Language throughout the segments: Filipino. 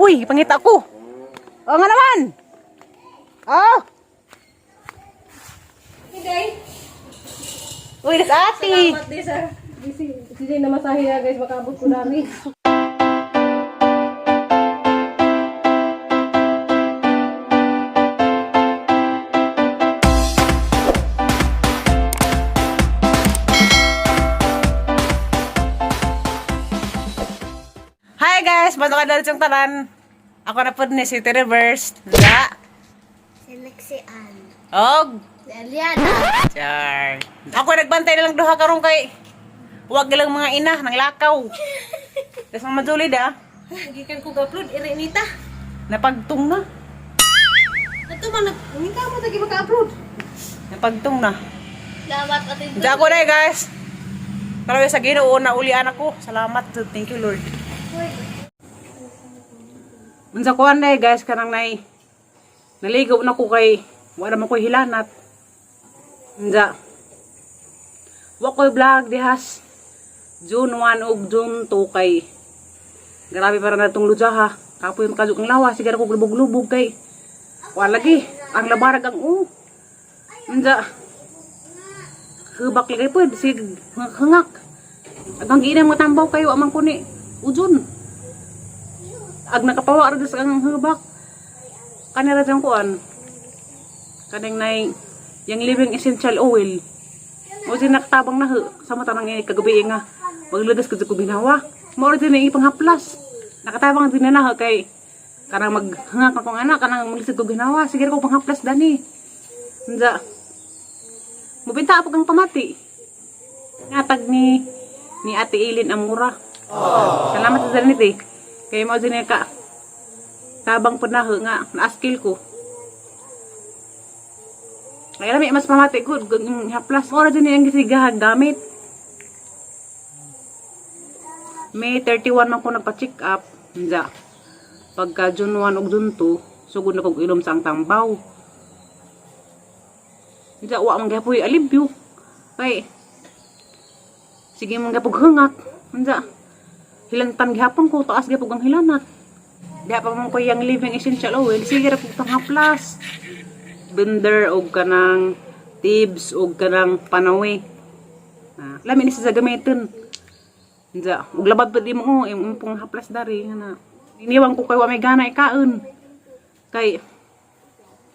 Uy, pangita ko. O nga naman. Oh. Hey, Uy, das ati. salamat din sa Hindi na masahe na guys, makabot ko na rin. Hi guys, bato ka dali siyang tanan. Ako na po ni City Reverse. Da. Seleksian. Og. Aliana. Char. Ako nagbantay na lang duha karon kay huwag lang mga ina nang lakaw. Tapos mga majulid Gikan ko ga-upload, Nita. napagtung na. Ito man, hindi ka mo tagi maka-upload. Napagtung na. Salamat atin. Diyan ako na guys. Karawi sa Ginoo na ulian ako. Salamat. Thank you Lord. Unsa ko anay guys kanang nay naligo na ko kay wala man ko hilanat. Unsa wa ko'y vlog dihas June 1 ug June 2 kay grabe para na tong lujaha kapoy makaduk ang lawas sigara ko lubog-lubog kay wala lagi ang labarag ang unsa hubak lagi pud sig hangak agang giina mo tambaw kayo amang kuni ujon ag nakapawa ra sa ang hubak kanira jang kuan kanang nay yang living essential oil o din nakatabang na sa mata nang kagabi nga magladas ko ko binawa mo din ang ipanghaplas nakatabang din na kay kanang maghangak akong anak kanang maglisod ko ginawa sige ko panghaplas dani unsa mubinta pa kang pamati natag ni Ate Ilin Amura. Salamat sa danit kay mo din ka tabang panahe nga na-skill ko. Kaya may mas pamati ko haplas ora din ang gisigahan gamit. May 31 man ko nagpa-check up. Unsa? Pagka June 1 ug June 2, sugod na kog ilom sa ang tambaw. Unsa wa man gapoy alibyo. Kay sige man gapog hungak. Unsa? Hilantan gihapon ko taas gapog ang hilanat. Diha pa man ko yang living essential oil, sige ra pug panghaplas. Blender og kanang tibs og kanang panawi. Lami ni sa gamiton. Unsa, ug labad pud imo imong panghaplas dari nga. Iniwan ko kay wa may gana ikaon. Kay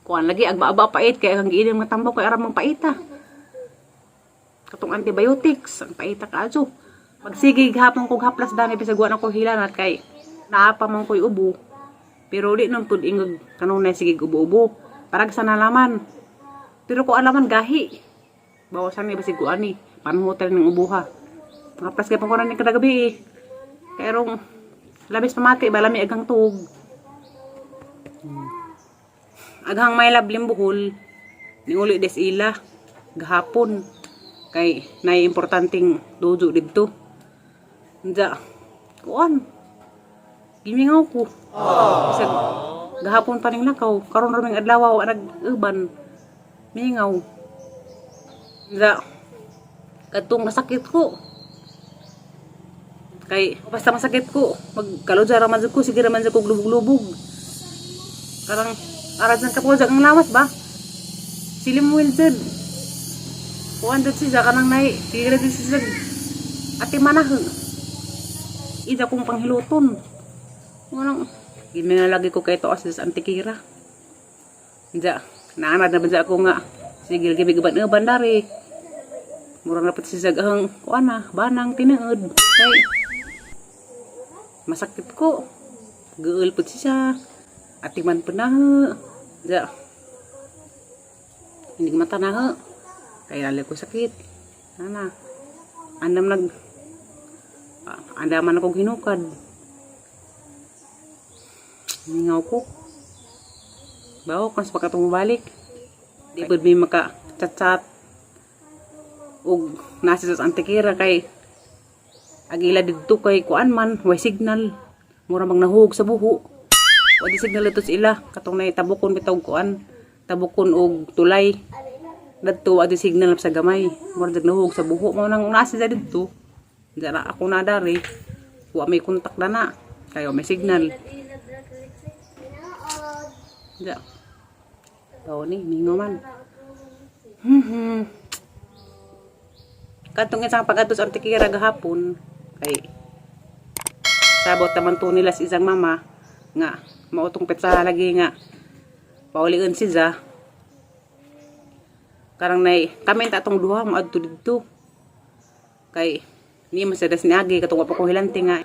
kuan lagi agba-aba pait kay ang giinom nga tambaw kay aram paita. Katong antibiotics, ang paita kaadyo. Magsige gihapon kog haplas dani bisag wa na ko hilanat kay naa pa man ko'y ubo. Pero di nang pud ingog kanunay sige ubo-ubo. Parag sa nalaman. Pero ko alaman gahi. Bawasan ni basig ko ani panhutel ning ubuha. Haplas kay pang ni kada gabi. Kay rong labis pamati balami agang tug. Aghang may lablim buhol. Ning uli des ila gahapon. Kay nay importanteng dojo didto. Unsa? Kuan. Gimingaw ko. Bisag gahapon pa ning lakaw, karon ra ming adlaw wa nag-uban. Mingaw. Unsa? Kadtong nasakit ko. Kay basta masakit ko, magkalodya ra man ko, sige ra man ko lubog-lubog. Karang arajan ka po ang lawas ba? Silim wilted. Kuan dito siya kanang nay, tigre dito siya ati manah. Ida kong panghiluton. Wanang giminga lagi ko kay toas sa antikira. Unsa, naanad na ba ako nga sige lagi bigaban dari. Murang dapat siya gahang kuan na banang tinuod. Kay masakit ko. Geul pud siya. Ati man penah. Unsa. Hindi mata na kaya lali ko sakit. Ana. Andam andaman ako hinukad. Mingaw ko. Bawo kan sa pagkatong balik. Di pud may maka chat-chat. Og nasa sa antikira kay agila didto kay kuan man way signal. Mura mang nahug sa buho. Wa di signal ito sila katong nay tabukon bitaw kuan. Tabukon og tulay. Dadto adi signal sa gamay. Mura dag nahug sa buho mo nang nasa sa didto. Dara ako na dari. Wa may kontak na kay may signal. Ja. Tao ni, mingo man. Katong isang pag-atos ang tikira gahapon, kay sabot naman to nila si isang mama, nga, mautong petsa lagi nga, pauliin si Za. Karang nay, kami tatong duha, maadto dito. Kay, ni masadas ni Agi, katong wapa ko hilante nga,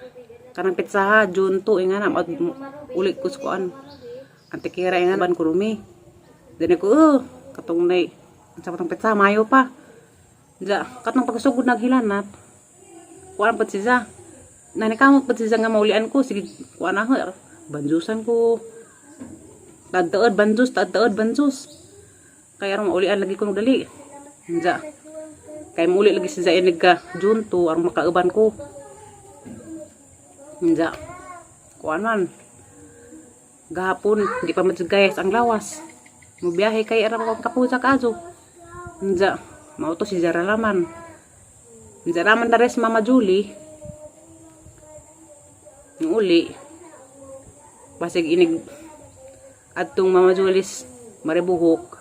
karang petsa ha, June 2, nga na, ulit ko sukuan. Ang tikira nga, ban kurumi. Dini ko, katong nay, sa patong petsa, mayo pa. Ja, katong pagkasugod naghilanat, kuan pa si Za. Nanikamot pa si Za nga maulian ko, sige, kuan ako, banjusan ko. Tadtaod banjus. Kaya ron maulian lagi ko dali. Ja. Kaya mauli lagi si Za inig ka, June 2, arong makauban ko. Ja. Kuan man. Gahapon, di pa madsugayas ang lawas. Mubiyahe kay aram ko kapusa kaso. Ja. Mauto si Zara laman. Zara man dares Mama Julie. Yung uli. Basig inig adtong Mama Julie's maribuhok.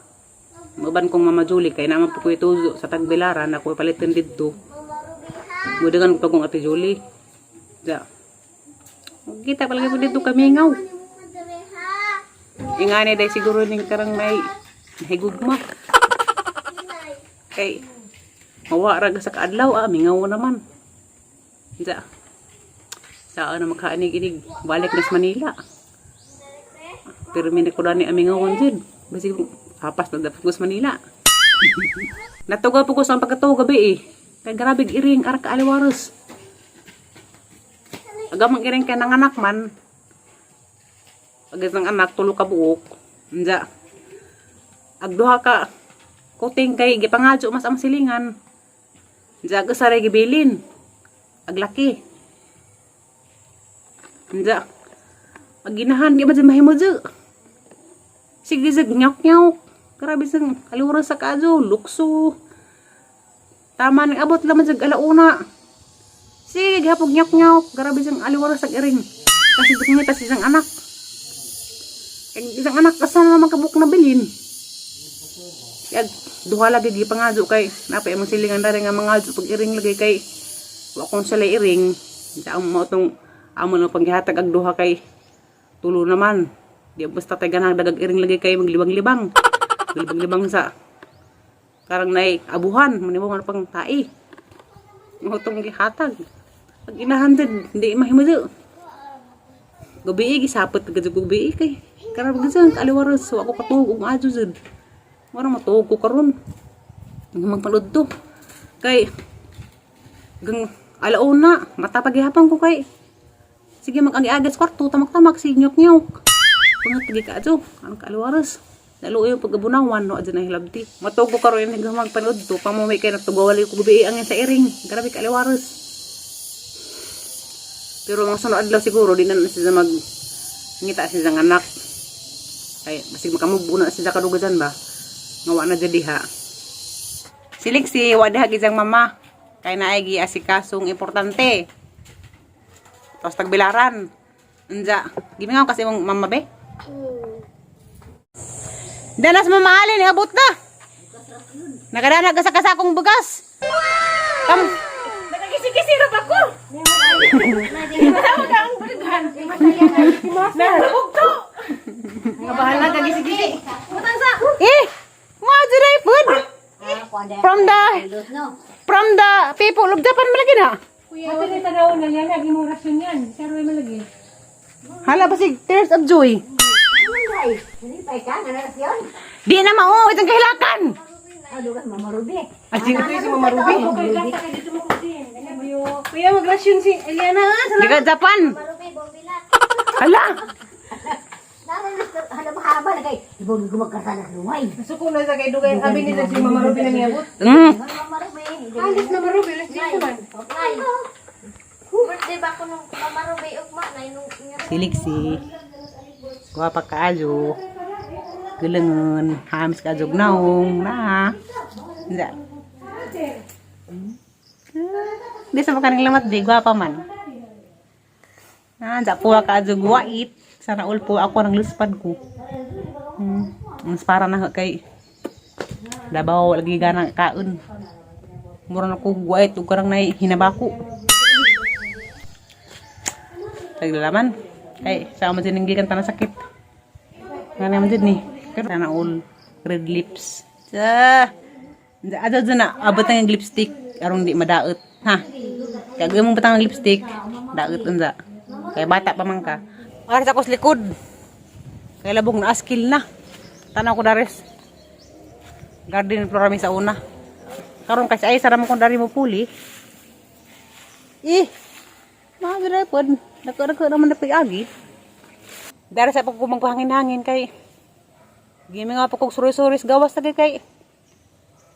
Maban kong Mama Julie kay naman po ko ituzo sa Tagbilaran ako palitin dito. Mudangan ko kong Ate Julie. Ja. Kita palagi po dito kami ngaw. Ingani day siguro ning karang may higugma. Kay mawara sa kaadlaw mingaw naman. Ja. Saan na makaanig-inig balik na sa Manila. Pero minit ko dani amingawon jud. Basi hapas na dapat ko sa Manila. Natugaw po ko sa pagkatuo gabi Kay grabe iring arak aliwaros. Agamang iring kay nanganak man. Agad ng anak tulo ka buok. Ja. Agduha ka kuting kay gipangadyo mas ang silingan. Jaga saray gibilin. Aglaki. Ja. Aginahan di ba dyan mahimo dyan. Sige zag nyok-nyok. Grabe sang aliwara sa kadyo. Lukso. Tama nang abot naman dyan alauna. Sige hapog nyok-nyok. Grabe sang aliwara sa iring. Kasi dukungita si isang anak. Kaya isang anak kasama naman kabuk na bilin. Kaya duha lagi di pangadyo kay napay mong silingan na rin nga mangadyo pag iring lagi kay wakon sila iring. Diya ang mga itong amo ng panghihatag ag duha kay tulo naman. Di basta tayo ganang dagag iring lagi kay maglibang-libang. Maglibang-libang sa karang nay abuhan. Manibong pang tai. Mga itong gihatag. Pag inahandad, hindi mahimado. Gabi gisapot agad gabi kay karang gazan aliwaros so ako katugog adyo zud. Wala matugog ko karon. Magpanood to. Kay gang alauna matapagihapon ko kay sige mag-agi-agas kwarto tamak-tamak sinyok-nyok. Pungat pagi ka adyo ang kaliwaros. Lalo yung paggabunawan no adyo na hilabti. Matugog ko karon yung magpanood to pamumay kay natugawali ko gabi ang sa iring. Grabe kaliwaros. Pero mga sunod adlaw siguro di na siya mag ngita siya ng anak. Kaya basig makamubo na siya kadugasan ba. Ngawa na jadi ha. Silik si wadaha gizang mama. Kaya naigi asikasong importante. Tapos Tagbilaran. Anja. Gimingaw kasi mong mama be. Danas mamahalin. Abot na. Nakadana ka sa kasakong bugas. Kam. Nakakisi-kisi na ba ko? Matawag ka ang buligan. Nabubog to. Nga bahala ka gisi-gisi. Matangsa. Mga dyan food. From the people of Japan malagi na. Kuya, wala na daw na yan. Lagi mong rasyon yan. Pero may malagi. Hala ba si Tears of Joy? Di na mao. Itong kahilakan. Asing ito si Mama Ruby. Kuya, mag-rasyon si Eliana. Di ka Japan. Hala. Haba na kay ibang gumagkasana sa lumay. Nasuko na sa kay Dugay. Abi nila si Mama Ruby na niyabot. Alis na Mama Ruby. Let's do naman. Birthday ba ko nung mamarubay ugma na nung Siliksi. Guwapa ka ajo. Gelengan. Hamis ka ajo gnaong. Na. Hindi. Di sa makaning lamat di. Guwapa man. Dapua ka ajo guwait. Sana ulpo ako ng luspad ko. Mas para na kay labaw lagi ganang kaon. Mura na ko guwait ug karang nay hinabako. Taglalaman kay sa man din gikan tanang sakit. Ngani man din ni. Pero sana all red lips. Ada na abot ang lipstick arong di madaot ha. Kagay mong batang lipstick daot unsa. Kay bata pa man ka. Aras ako sa likod. Kay labong na skill na. Tanaw ko dares. Garden flora mi sa una. Karon kasi ay sara mo kung dari mo puli. Mga pod. Dako naman na pag-agi. Dari sa pag kumagpahangin-hangin kay gimi nga pa kog suri-suris gawas tagi kay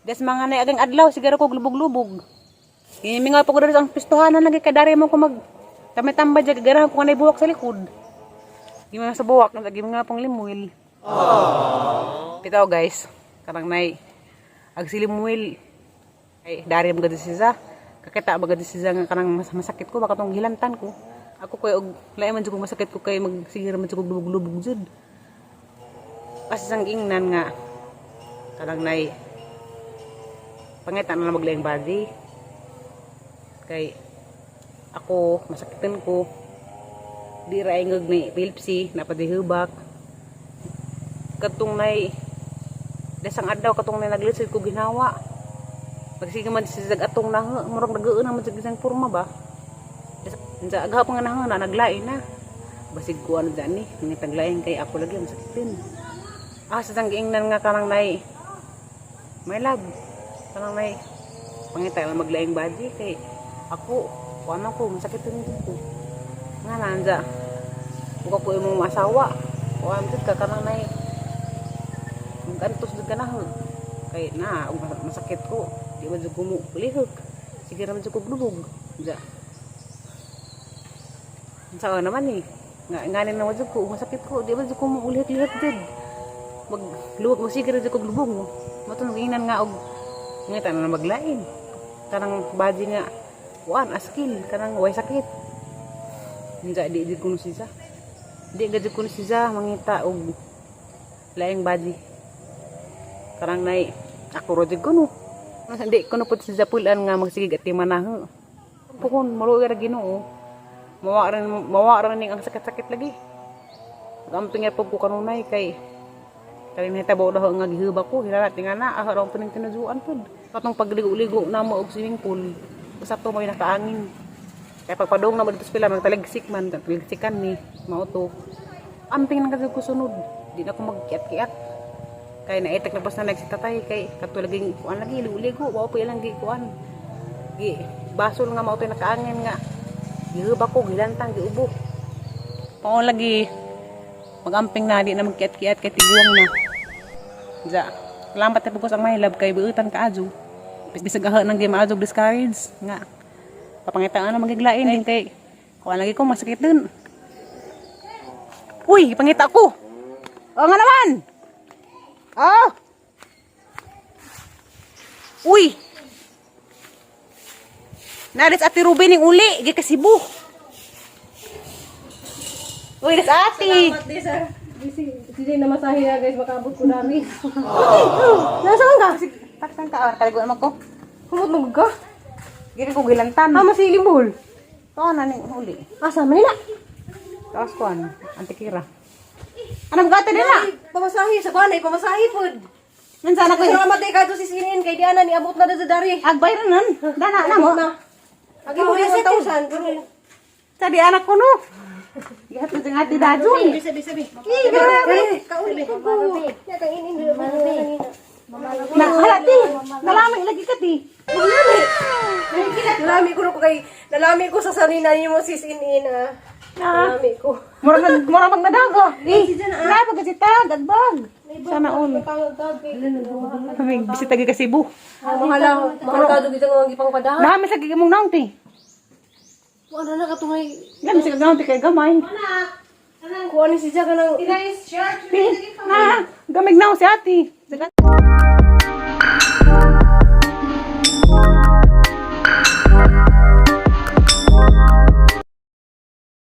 des mga na agang adlaw siguro kog lubog-lubog. Gimi nga pa ko dari ang pistohanan lagi kay dari mo ko mag tambay jag garahan ko kanay buwak sa likod. Gimi nga sa buwak gimi nga pang limuil. Bitaw guys, karang nay agsilimwil. Ay dari mo gadi siya. Kakita ba gadi siya nga kanang masakit ko baka tong gilantan ko. Ako koy og lain man jud kog masakit ko kay magsigir man jud kog lubog-lubog jud. Kasi sang ingnan nga kanang nay pangitan na maglayang body. Kay ako masakitan ko di ra ingog ni epilepsy napadihubak. Katong nay desang adlaw katong nay naglisod ko ginawa. Magsige man si atong na murag nageuon na man sa gisang porma ba. Sa aga pa nga na naglain na. Basig ko ano dyan mga taglain kay ako lagi ang sakitin. Sa sanggiingnan nga kanang nay may lab. Kanang nay pangitay na maglaing body kay ako kuano ko masakitin ko. Nga nandiya. Buka ko yung mga asawa. Kuan jud ka kanang nay gantos jud kanang kay na masakit ko. Di man jud ko mo lihok. Sige ra man jud ko lubog. Ja. Sa naman ni nganin na wajud ko masakit ko di ba jud ko mo ulit-ulit jud magluwag mo sige ra jud ko lubog mo matun ginan nga og ngita na maglain kanang body nga kuan askil kanang way sakit hindi di jud kuno siya di jud kuno siya mangita og laing body kanang nay ako ra jud kuno hindi kuno pud siya pulan nga magsigig at timanaho pukon maluoy ra Ginoo mawaran ning ang sakit-sakit lagi. Gamping nga pag ko kanunay kay nahitabo daw nga gihubak ko hilala tingana araw pa ning tinuduan pud. Katong pagligo-ligo na mo og swimming pool. Usap to mo nakaangin. Kay pagpadong na mo dito sa pila magtaligsik man, taligsikan ni mauto. Amping nang kasi ko sunod. Di na ko magkiat-kiat. Kay naitek na pas na nagsitatay kay katulaging kuan lagi ligo-ligo, wa pa ilang gi kuan. Gi basol nga mauto nakaangin nga. Gihubak ko, gilantang, giubok. Paon lagi, magamping na, di na magkiat-kiat, kay tiguang na. Diya, lampat na pagkos ang mahilab, kay buutan ka adyo. Bisag aha ng game adyo, discourage. Nga, papangitaan na magiglain, din kay, kuha lagi ko, masakit dun. Uy, pangita ko! O nga naman! Oh! Uy! Naris ati Ruben yung uli, gi ka Cebu. Uy, das ati. Salamat di sir. Hindi na masahe na guys, makabot ko dami. Nasaan ka? Taksan ka, kaligo naman ko. Kumot mo ka? Giri ko gilantan. Masilim buhol. Ito na ning uli. Asa Manila? Tapos ko antikira. Anong gata nila? Pamasahe sa kuan ay pamasahe pod. Nansan ako. Salamat di ka to sisinin kay Diana ni abot na sa dari. Agbay ra nan. Dana na mo. Agi mo 1,000 pero Sabi anak ko no. Gihat na jeng ati dadun. sabi. Grabe. Kauli ko. Ya kang inin Na halati. Nalamay lagi ka ti. Nalami ko kay nalami ko sa sanina nimo sis inin ah. Nalami ko. Mura mag nadago. Grabe kasi tagagbag. Sana all. Kami bisita gi ka Cebu. Mahal ka dugit ang gipang padahan. Dami sa gigimong naong ti. Ano na katungay? Dami sa gagawin ti kay gamay. Kuha ni si Jack ng Na, gamig naong si ati.